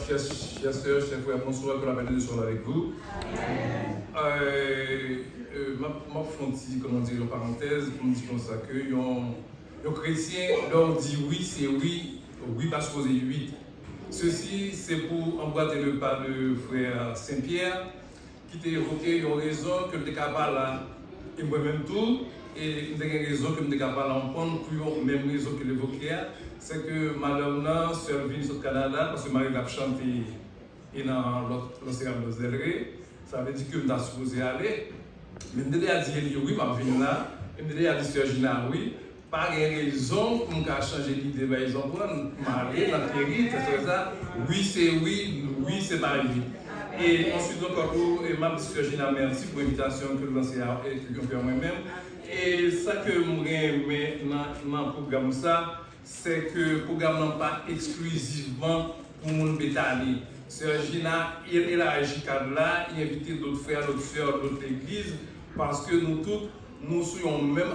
chers sœurs, chers frères, bonsoir, que la bénédiction soit avec vous. Ma frontière, comment dire, en parenthèse, pour me dire comme ça, que les chrétiens leur dit oui, c'est oui, oui parce que c'est oui. Ceci, c'est pour emboîter le pas de frère Saint-Pierre, qui t'a évoqué une raison que le capable là, et moi-même tout, et une raison que le capable là, on prend pour même raison que l'évoqué, c'est que malheureusement, sœur vient au Canada, parce que Marie a chanté et dans l'océan de Zelré, ça veut dire que je suis supposé aller. Mais je me a dit oui, je viens là, je me a dit sœur Gina oui. Pas de raison pour me changer l'idée, par exemple, m'aller dans le pays, c'est ça. Oui, c'est oui, oui, c'est pas oui. Et ensuite, encore, ma discussion, merci pour l'invitation que vous lancez et que vous faites moi-même. Et ça que je aimé dans le programme, c'est que le programme n'est pas exclusivement pour le monde bétali. Sœur Gina, il a agi là, il a invité d'autres frères, d'autres sœurs, d'autres églises, parce que nous tous, nous sommes même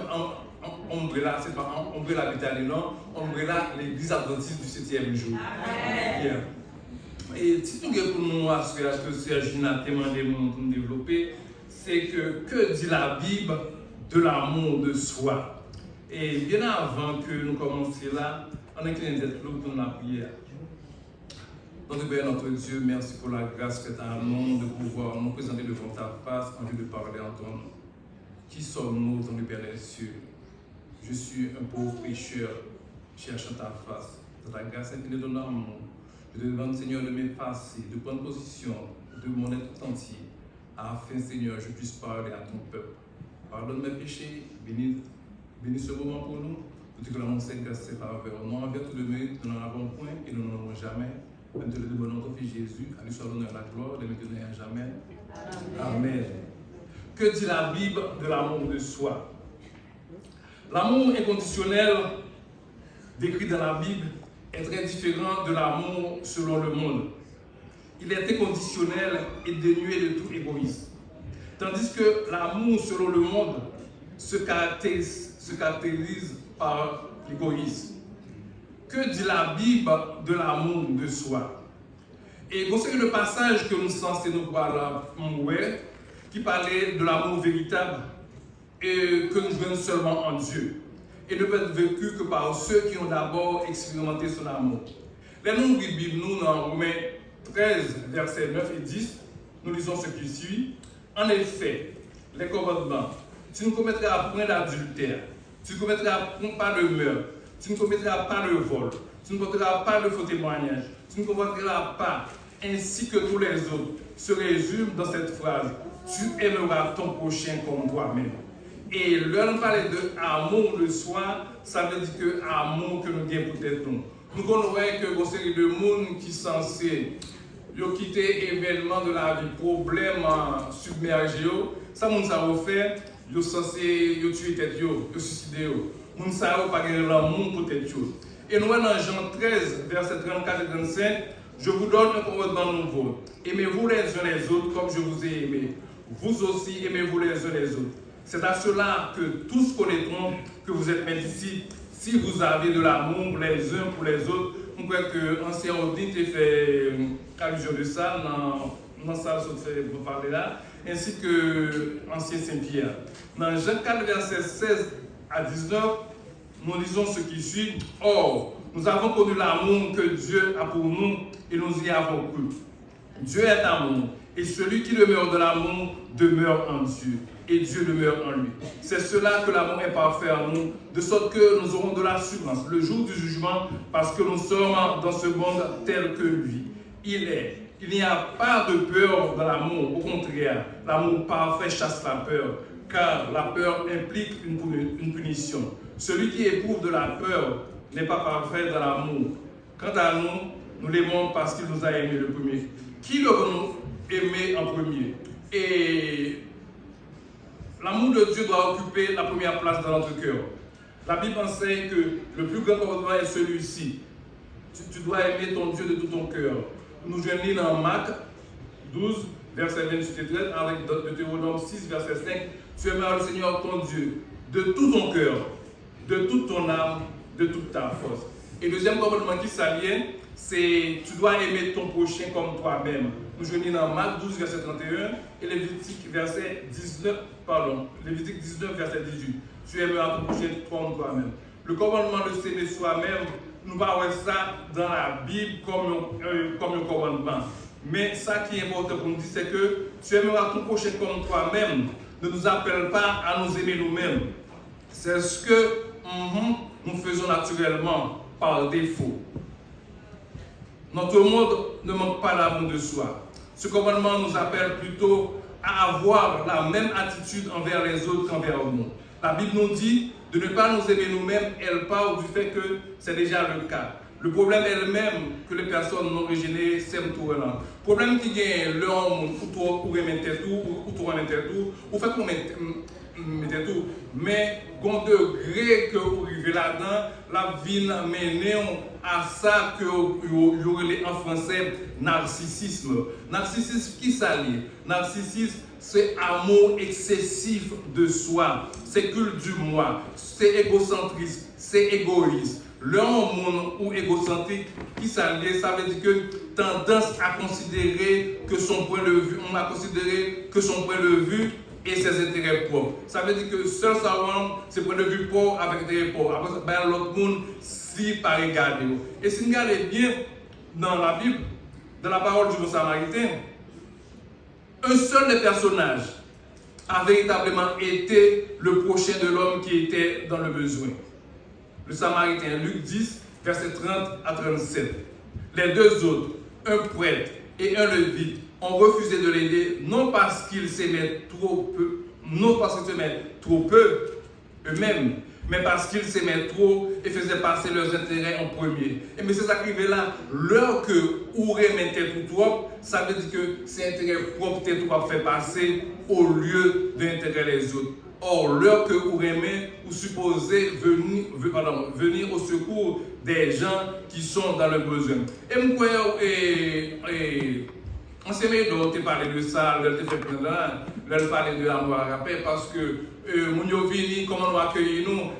Ombrella, c'est pas Ombrella bétali, non, Ombrella, l'église adventiste du 7e jour. Bien. Et si tout pour nous, ce que Sœur Gina a demandé pour nous développer, c'est que dit la Bible de l'amour de soi. Et bien avant que nous commencions là, on incline tête pour la prière. Notre Père, notre Dieu, merci pour la grâce faite à nous de pouvoir nous présenter devant ta face en lieu de parler en ton nom. Qui sommes-nous, ton Père des cieux? Je suis un pauvre pécheur cherchant ta face. Dans ta grâce infinie de ton amour, je te demande, Seigneur, de m'effacer, de prendre position de mon être tout entier, afin, Seigneur, je puisse parler à ton peuple. Pardonne mes péchés, bénis ce moment pour nous, pour que l'amour s'est grâce et faveur. Non, envers tout de mérite, nous n'en avons point et nous n'en aurons jamais. Même de le demandons ton Fils Jésus, à lui soit l'honneur et la gloire, de maintenant et à jamais. Amen. Que dit la Bible de l'amour de soi? L'amour inconditionnel décrit dans la Bible est très différent de l'amour selon le monde. Il est inconditionnel et dénué de tout égoïsme. Tandis que l'amour selon le monde se caractérise par l'égoïsme. Que dit la Bible de l'amour de soi? Et voici le passage que nous censés nous voir qui parlait de l'amour véritable et que nous venons seulement en Dieu et ne peut être vécu que par ceux qui ont d'abord expérimenté son amour. Les noms de la Bible, nous, dans Romains 13, versets 9 et 10, nous lisons ce qui suit. En effet, les commandements, tu ne commettras point d'adultère, tu ne commettras pas de meurtre, tu ne commettras pas de vol, tu ne commettras pas de faux témoignage, tu ne commettras pas, ainsi que tous les autres, se résument dans cette phrase, tu aimeras ton prochain comme toi-même. Et l'on parle de amour de soi, ça veut dire que amour que nous avons peut-être nous. Nous connaissons que une série de monde qui sont censés quitter l'événement de la vie, problème submergé, ça monde ça va faire, ils sont censés tuer tête, ils suicider. Moun sa yo pas gagner l'amour pour tête. Et nous dans Jean 13 verset 34 et 35, je vous donne un commandement nouveau. Aimez-vous les uns les autres comme je vous ai aimé. Vous aussi aimez-vous les uns les autres. C'est à cela que tous connaîtront que vous êtes mes disciples si vous avez de l'amour les uns pour les autres. On croit que l'ancien Odin t'a fait allusion de ça dans ça vous parler là, ainsi que l'ancien Saint-Pierre. Dans Jean 4 verset 16 à 19, nous lisons ce qui suit. Or, nous avons connu l'amour que Dieu a pour nous et nous y avons cru. Dieu est amour et celui qui demeure de l'amour demeure en Dieu. Et Dieu demeure en lui. C'est cela que l'amour est parfait en nous, de sorte que nous aurons de l'assurance le jour du jugement, parce que nous sommes dans ce monde tel que lui. Il n'y a pas de peur dans l'amour, au contraire, l'amour parfait chasse la peur, car la peur implique une punition. Celui qui éprouve de la peur n'est pas parfait dans l'amour. Quant à nous, nous l'aimons parce qu'il nous a aimés le premier. Qui l'aurons-nous aimé en premier? Et l'amour de Dieu doit occuper la première place dans notre cœur. La Bible enseigne que le plus grand commandement est celui-ci. Tu dois aimer ton Dieu de tout ton cœur. Nous joignons dans Marc 12, verset 28 et 13, avec Deutéronome 6, verset 5. Tu aimeras le Seigneur ton Dieu de tout ton cœur, de toute ton âme, de toute ta force. Et le deuxième commandement qui s'allie, c'est tu dois aimer ton prochain comme toi-même. Nous joignons dans Marc 12, verset 31 et Lévitique, Lévitique 19, verset 18. Tu aimeras ton prochain comme toi-même. Le commandement de s'aimer soi-même, nous parlons ça dans la Bible comme un commandement. Mais ça qui est important pour nous dire, c'est que tu aimeras ton prochain comme toi-même ne nous appelle pas à nous aimer nous-mêmes. C'est ce que nous faisons naturellement par défaut. Notre monde ne manque pas d'amour de soi. Ce commandement nous appelle plutôt à avoir la même attitude envers les autres qu'envers nous. La Bible nous dit de ne pas nous aimer nous-mêmes, elle parle du fait que c'est déjà le cas. Le problème est le même que les personnes non régénérées s'aiment tout là. Le problème qui est l'homme ou remettre tout, ou remettre tout, ou fait qu'on mette tout. Mais, au degré que vous arrivez là-dedans, la vie mène à ça que vous aurez en français narcissisme. Narcissisme, qui s'allie? Narcissisme, c'est amour excessif de soi, c'est culte du moi, c'est égocentrisme, c'est égoïsme. L'homme ou égocentrique qui s'allie, ça veut dire que tendance à considérer que son point de vue, on va considérer que son point de vue et ses intérêts propres. Ça veut dire que seul savoir ses points de vue propres avec des intérêts propres. Après, ben, l'autre monde, si par regarder. Et si vous regardez bien dans la Bible, dans la parole du bon samaritain, un seul des personnages a véritablement été le prochain de l'homme qui était dans le besoin. Le Samaritain, Luc 10, verset 30 à 37. Les deux autres, un prêtre et un levite, ont refusé de l'aider, non parce qu'ils s'aimaient trop peu, eux-mêmes, mais parce qu'ils s'aimaient trop et faisaient passer leurs intérêts en premier. Et mais c'est ça qui arrive là, l'heure que vous remettez tout trop, ça veut dire que c'est intérêt propre que vous fait passer au lieu d'intérêt les autres. Or, l'heure que vous remettez, vous supposez venir au secours des gens qui sont dans le besoin. Et on s'est mis de parler de ça, de fait plein là, de parler de l'amour à rappel parce que nous vini, comment nous accueillons nous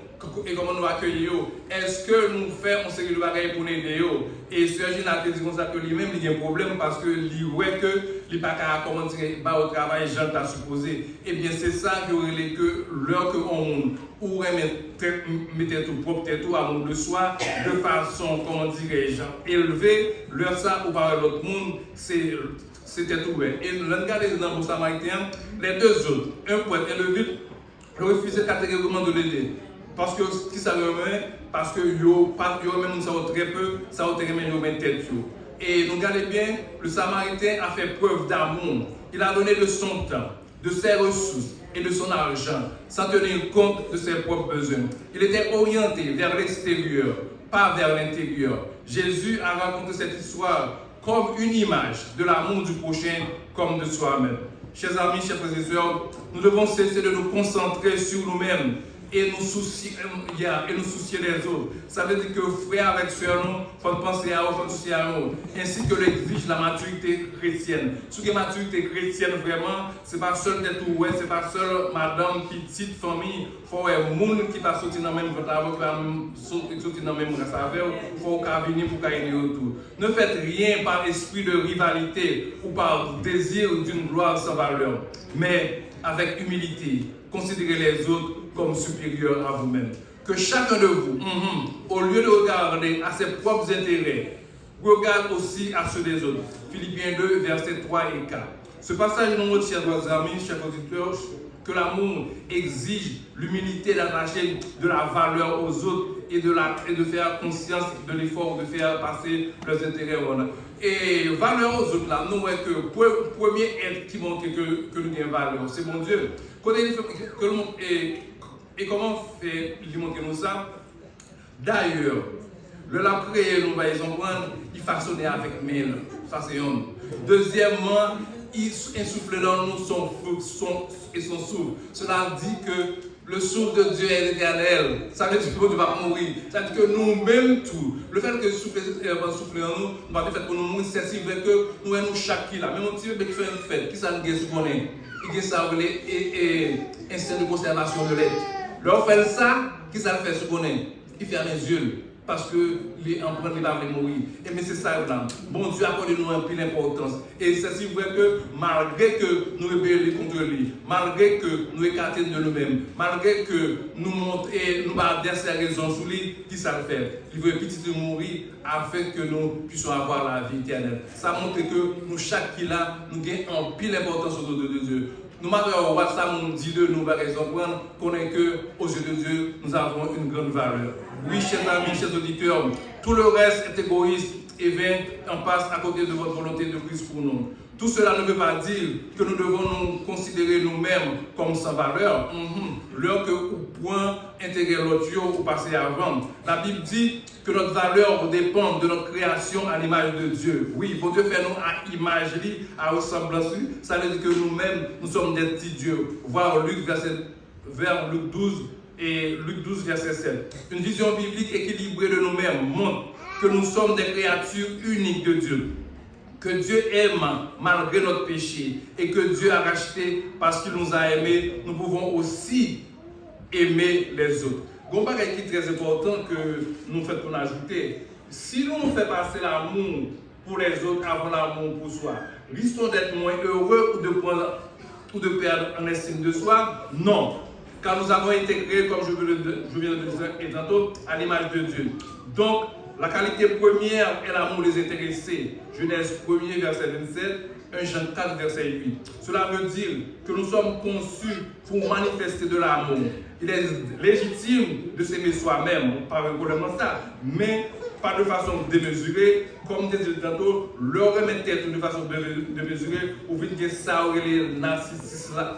et comment nous accueillons. Est-ce que nous faisons une série de bagages pour nous aider? Et ce Gilles a dit comme ça que lui-même il y a un problème parce que lui voit que il pas qu'à comment dire au travail Jean t'a supposé. Et bien c'est ça qui aurait que l'heure que on ou mettre tout propre tout à monde de soi de façon comment dirais-je élevée, l'heure ça ou par l'autre monde c'était tout vrai. Et nous regardons dans le Samaritain, les deux autres, un prêtre et le vite, refusé catégoriquement de l'aider. Parce que qui ça remet? Parce que yo même ça très peu, ça remet yo même tête. Et nous regardons bien, le Samaritain a fait preuve d'amour. Il a donné de son temps, de ses ressources et de son argent, sans tenir compte de ses propres besoins. Il était orienté vers l'extérieur, pas vers l'intérieur. Jésus a raconté cette histoire comme une image de l'amour du prochain comme de soi-même. Chers amis, chers frères et sœurs, nous devons cesser de nous concentrer sur nous-mêmes et nous soucier des autres. Ça veut dire que frère avec sœur, nous, il faut penser à eux, il faut soucier à eux. Ainsi que l'exige la maturité chrétienne. Ce qui est maturité chrétienne, vraiment, ce n'est pas seul d'être ouais, ce n'est pas seul madame, petite famille. Il faut un monde qui va sortir dans le même travail, qui va sortir dans le même race avec eux. Il faut venir pour aider autour. Ne faites rien par esprit de rivalité ou par désir d'une gloire sans valeur, mais avec humilité. Considérez les autres comme supérieurs à vous-même. Que chacun de vous, au lieu de regarder à ses propres intérêts, regarde aussi à ceux des autres. Philippiens 2, versets 3 et 4. Ce passage nous montre, chers amis, chers auditeurs, que l'amour exige l'humilité d'attacher de la valeur aux autres et de faire conscience de l'effort de faire passer leurs intérêts. Et valeur aux autres, là, nous voyons que le premier être qui montre que nous avons valeur, c'est mon Dieu. Et comment fait lui montrer nous ça? D'ailleurs, le l'a créé, nous voyons, il façonnait avec mille. Ça, c'est un. Deuxièmement, il insuffle dans nous son souffle. Cela dit que le souffle de Dieu est éternel. Ça veut dire que Dieu va mourir. Ça veut dire que nous-mêmes tout. Le fait que le souffle en nous, nous va faire pour nous mourir, c'est vrai que nous avons chaque là. Même un petit bébé qui fait une fête, qui ça nous gagne, il y a ça et instinct de conservation de l'être. Lorsqu'on fait ça, qui ça fait ce qu'on est? Il ferme les yeux. parce que les empreintes ne pas mourir. Et mais c'est ça là. Bon Dieu accorde nous un peu d'importance. Et c'est si vrai que malgré que nous rébellons contre lui, malgré que nous écartons de nous-mêmes, malgré que nous montons et nous avons des raisons sur lui, qui ça le fait? Il veut petit de mourir afin que nous puissions avoir la vie éternelle. Ça montre que nous chaque qui là, nous avons un pile d'importance autour de Dieu. Nous m'avons WhatsApp, nous dit de nous, par exemple, qu'on est que aux yeux de Dieu, nous avons une grande valeur. Oui, chers amis, chers auditeurs, tout le reste est égoïste et vain, en passe à côté de votre volonté de Christ pour nous. Tout cela ne veut pas dire que nous devons nous considérer nous-mêmes comme sans valeur. L'heure que au point intégrer l'autre ou passer avant. La Bible dit que notre valeur dépend de notre création à l'image de Dieu. Oui, bon Dieu fait nous à image, à ressemblance. Ça veut dire que nous-mêmes, nous sommes des petits dieux. Voir Luc vers Luc 12 et Luc 12, verset 7. Une vision biblique équilibrée de nous-mêmes montre que nous sommes des créatures uniques de Dieu. Que Dieu aime malgré notre péché et que Dieu a racheté parce qu'il nous a aimés, nous pouvons aussi aimer les autres. Un bagage qui est très important que nous faisons pour ajouter, si nous fait passer l'amour pour les autres avant l'amour pour soi, risquons d'être moins heureux ou de perdre en estime de soi? Non, car nous avons été créés, comme je viens de le dire tantôt, à l'image de Dieu. Donc, la qualité première est l'amour des intéressés. Genèse 1er, verset 27, 1 Jean 4, verset 8. Cela veut dire que nous sommes conçus pour manifester de l'amour. Il est légitime de s'aimer soi-même, pas vraiment ça, mais pas de façon démesurée, comme disait tantôt, le remettre de façon démesurée, ou vite que ça aurait les narcissistes là,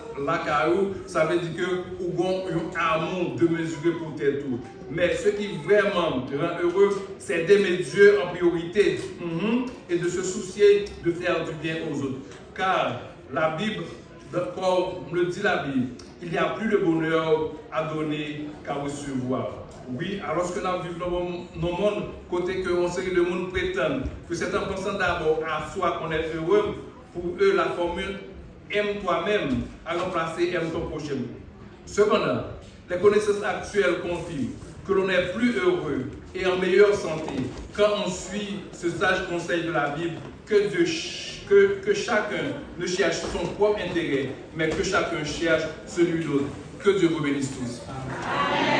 ça veut dire que nous avons un amour démesuré pour tout. Mais ce qui vraiment rend heureux, c'est d'aimer Dieu en priorité et de se soucier de faire du bien aux autres. Car la Bible, comme le dit la Bible, il n'y a plus de bonheur à donner qu'à recevoir. Oui, alors que nous vivons dans nos mondes, côté que on série de monde prétendent que c'est en pensant d'abord à soi qu'on est heureux, pour eux la formule aime toi-même a remplacé aime ton prochain. Cependant, les connaissances actuelles confirment que l'on est plus heureux et en meilleure santé quand on suit ce sage conseil de la Bible que chacun ne cherche son propre intérêt, mais que chacun cherche celui d'autre. Que Dieu vous bénisse tous. Amen.